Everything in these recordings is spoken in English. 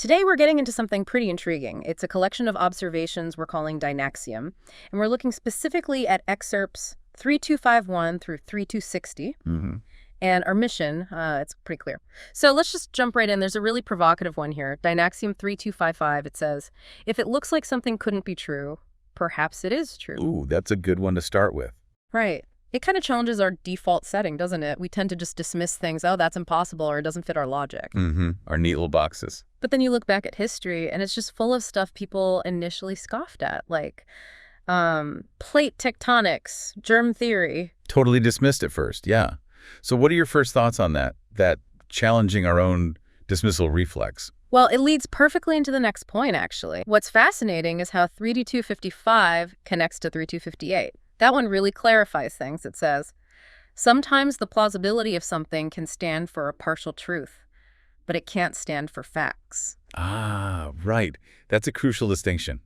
Today we're getting into something pretty intriguing. It's a collection of observations we're calling Dynaxiom, and we're looking specifically at excerpts 3251 through 3260. And our mission, it's pretty clear. So let's just jump right in. There's a really provocative one here. Dynaxiom 3255, it says, if it looks like something couldn't be true, perhaps it is true. Ooh, that's a good one to start with. Right. It kind of challenges our default setting, doesn't it? We tend to just dismiss things, oh, that's impossible, or it doesn't fit our logic. Our neat little boxes. But then you look back at history, and it's just full of stuff people initially scoffed at, like plate tectonics, germ theory. Totally dismissed at first, yeah. So what are your first thoughts on that challenging our own dismissal reflex? Well, it leads perfectly into the next point, actually. What's fascinating is how 3255 connects to 3258. That one really clarifies things. It says, sometimes the plausibility of something can stand for a partial truth, but it can't stand for facts. Ah, right. That's a crucial distinction.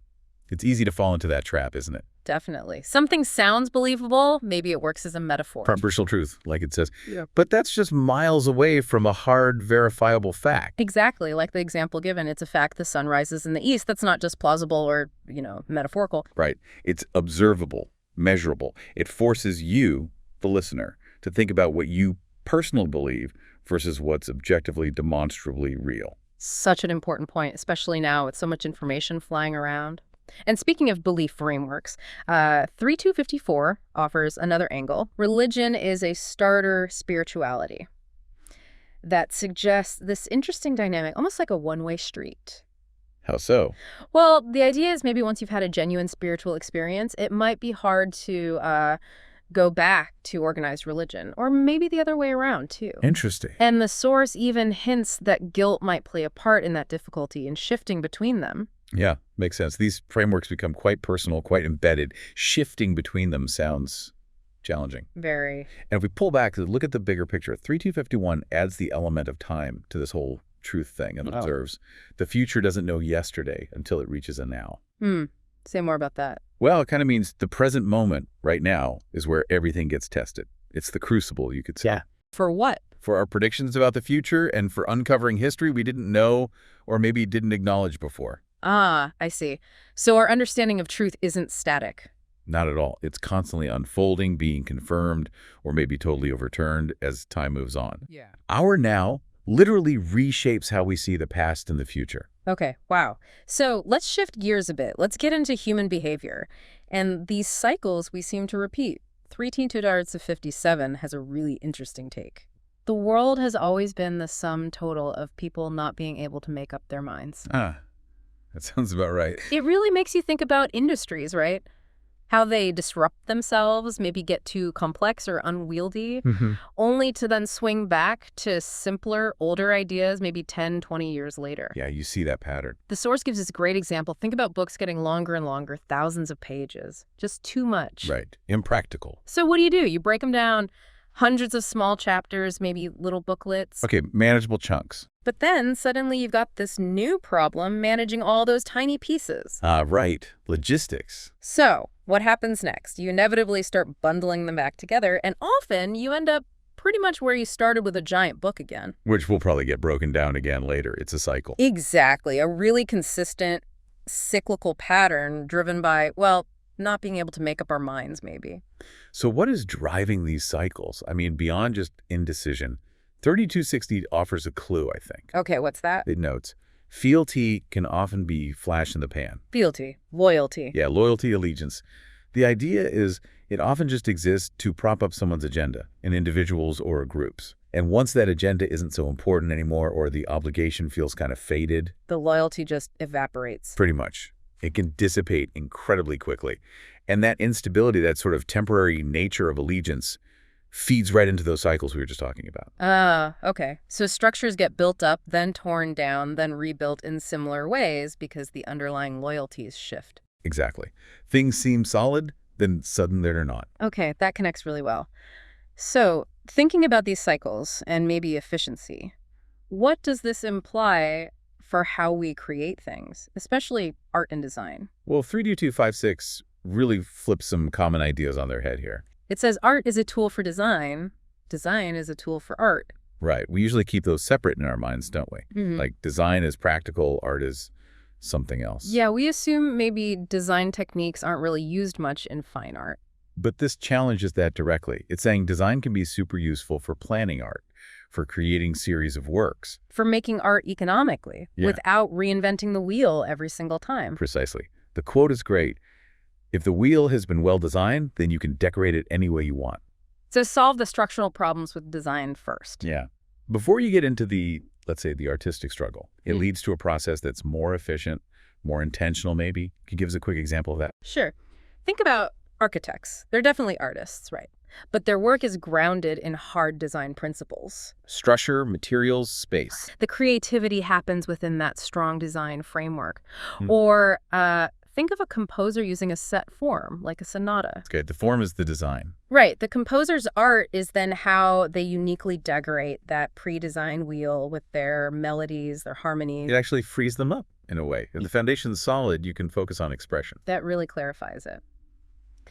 It's easy to fall into that trap, isn't it? Definitely. Something sounds believable, maybe it works as a metaphor. Partial truth, like it says. Yeah. But that's just miles away from a hard, verifiable fact. Exactly. Like the example given, it's a fact the sun rises in the east. That's not just plausible or, metaphorical. Right. It's observable, measurable. It forces you, the listener, to think about what you personally believe versus what's objectively, demonstrably real. Such an important point, especially now with so much information flying around. And speaking of belief frameworks, 3254 offers another angle. Religion is a starter spirituality that suggests this interesting dynamic, almost like a one-way street. How so? Well, the idea is maybe once you've had a genuine spiritual experience, it might be hard to go back to organized religion, or maybe the other way around, too. Interesting. And the source even hints that guilt might play a part in that difficulty in shifting between them. Yeah, makes sense. These frameworks become quite personal, quite embedded. Shifting between them sounds challenging. Very. And if we pull back, look at the bigger picture. 3251 adds the element of time to this whole truth thing and observes the future doesn't know yesterday until it reaches a now. Say more about that. Well, it kind of means the present moment right now is where everything gets tested. It's the crucible, you could say. Yeah. For what? For our predictions about the future and for uncovering history we didn't know or maybe didn't acknowledge before. Ah, I see. So our understanding of truth isn't static. Not at all. It's constantly unfolding, being confirmed, or maybe totally overturned as time moves on. Yeah. Our now literally reshapes how we see the past and the future. Okay, wow. So let's shift gears a bit. Let's get into human behavior. And these cycles we seem to repeat. 3×10⁻57 has a really interesting take. The world has always been the sum total of people not being able to make up their minds. That sounds about right. It really makes you think about industries, right? How they disrupt themselves, maybe get too complex or unwieldy, only to then swing back to simpler, older ideas maybe 10, 20 years later. Yeah, you see that pattern. The source gives us a great example. Think about books getting longer and longer, thousands of pages. Just too much. Right. Impractical. So what do? You break them down, hundreds of small chapters, maybe little booklets. Okay, manageable chunks. But then suddenly you've got this new problem managing all those tiny pieces. Right. Logistics. So what happens next? You inevitably start bundling them back together, and often you end up pretty much where you started with a giant book again. Which will probably get broken down again later. It's a cycle. Exactly. A really consistent cyclical pattern driven by, well, not being able to make up our minds, maybe. So what is driving these cycles? I mean, beyond just indecision, 3260 offers a clue, I think. Okay, what's that? It notes, fealty can often be flash in the pan. Fealty, loyalty. Yeah, loyalty, allegiance. The idea is it often just exists to prop up someone's agenda, in individuals or groups. And once that agenda isn't so important anymore or the obligation feels kind of faded, the loyalty just evaporates. Pretty much. It can dissipate incredibly quickly. And that instability, that sort of temporary nature of allegiance, feeds right into those cycles we were just talking about. Okay. So structures get built up, then torn down, then rebuilt in similar ways because the underlying loyalties shift. Exactly. Things seem solid, then suddenly they're not. Okay, that connects really well. So thinking about these cycles and maybe efficiency, what does this imply for how we create things, especially art and design? Well, 3D256 really flips some common ideas on their head here. It says art is a tool for design. Design is a tool for art. Right. We usually keep those separate in our minds, don't we? Like design is practical, art is something else. Yeah, we assume maybe design techniques aren't really used much in fine art. But this challenges that directly. It's saying design can be super useful for planning art, for creating series of works. For making art economically, Yeah. without reinventing the wheel every single time. Precisely. The quote is great. If the wheel has been well designed, then you can decorate it any way you want. So solve the structural problems with design first. Yeah. Before you get into the, let's say, the artistic struggle, it leads to a process that's more efficient, more intentional maybe. Can you give us a quick example of that? Sure. Think about architects. They're definitely artists, right? But their work is grounded in hard design principles. Structure, materials, space. The creativity happens within that strong design framework. Or think of a composer using a set form, like a sonata. That's good. The form is the design. Right. The composer's art is then how they uniquely decorate that pre-designed wheel with their melodies, their harmonies. It actually frees them up in a way. If the foundation's solid, you can focus on expression. That really clarifies it.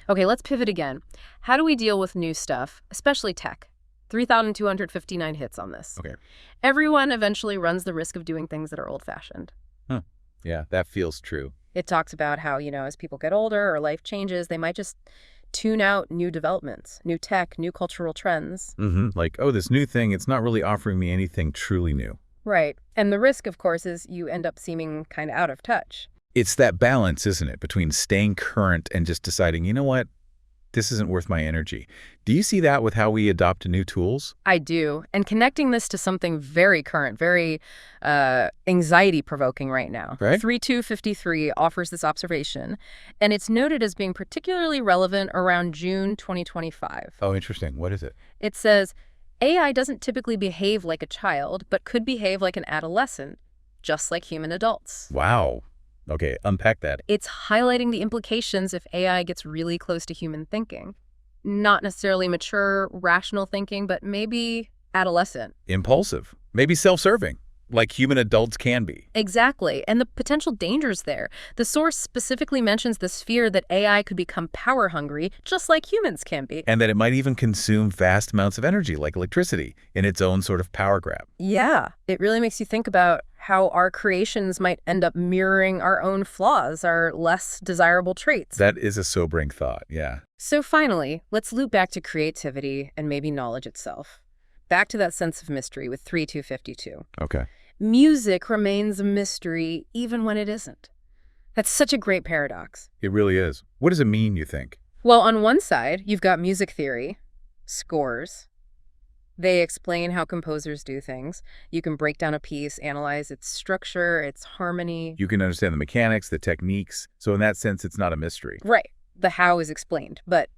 Okay, let's pivot again. How do we deal with new stuff, especially tech? 3,259 hits on this. Okay. Everyone eventually runs the risk of doing things that are old-fashioned. Yeah, that feels true. It talks about how, as people get older or life changes, they might just tune out new developments, new tech, new cultural trends. Like, oh, this new thing, it's not really offering me anything truly new. Right. And the risk, of course, is you end up seeming kind of out of touch. It's that balance, isn't it, between staying current and just deciding, you know what, this isn't worth my energy. Do you see that with how we adopt new tools? I do. And connecting this to something very current, very anxiety-provoking right now. Right. 3253 offers this observation, and it's noted as being particularly relevant around June 2025. Oh, interesting. What is it? It says, AI doesn't typically behave like a child, but could behave like an adolescent, just like human adults. Wow. Okay, unpack that. It's highlighting the implications if AI gets really close to human thinking. Not necessarily mature, rational thinking, but maybe adolescent. Impulsive. Maybe self-serving, like human adults can be. Exactly, and the potential dangers there. The source specifically mentions this fear that AI could become power-hungry, just like humans can be. And that it might even consume vast amounts of energy, like electricity, in its own sort of power grab. Yeah, it really makes you think about how our creations might end up mirroring our own flaws, our less desirable traits. That is a sobering thought, yeah. So finally, let's loop back to creativity and maybe knowledge itself. Back to that sense of mystery with 3252. Okay. Music remains a mystery even when it isn't. That's such a great paradox. It really is. What does it mean, you think? Well, on one side, you've got music theory, scores. They explain how composers do things. You can break down a piece, analyze its structure, its harmony. You can understand the mechanics, the techniques. So in that sense, it's not a mystery. Right. The how is explained. But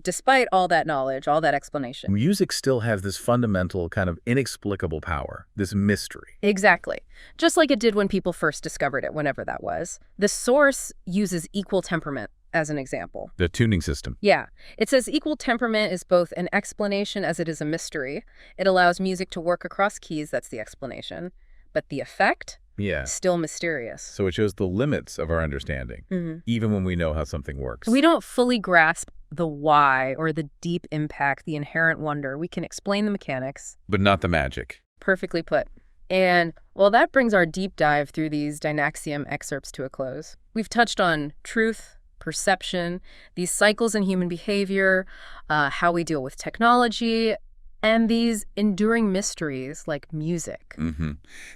despite all that knowledge, all that explanation. Music still has this fundamental kind of inexplicable power, this mystery. Exactly. Just like it did when people first discovered it, whenever that was. The source uses equal temperament as an example. The tuning system. Yeah. It says equal temperament is both an explanation as it is a mystery. It allows music to work across keys, that's the explanation. But the effect? Yeah. Still mysterious. So it shows the limits of our understanding, even when we know how something works. We don't fully grasp the why or the deep impact, the inherent wonder. We can explain the mechanics. But not the magic. Perfectly put. And, well, that brings our deep dive through these Dynaxiom excerpts to a close. We've touched on truth, perception, these cycles in human behavior, how we deal with technology, and these enduring mysteries like music.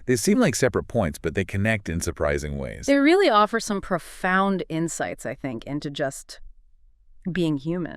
They seem like separate points, but they connect in surprising ways. They really offer some profound insights, I think, into just being human.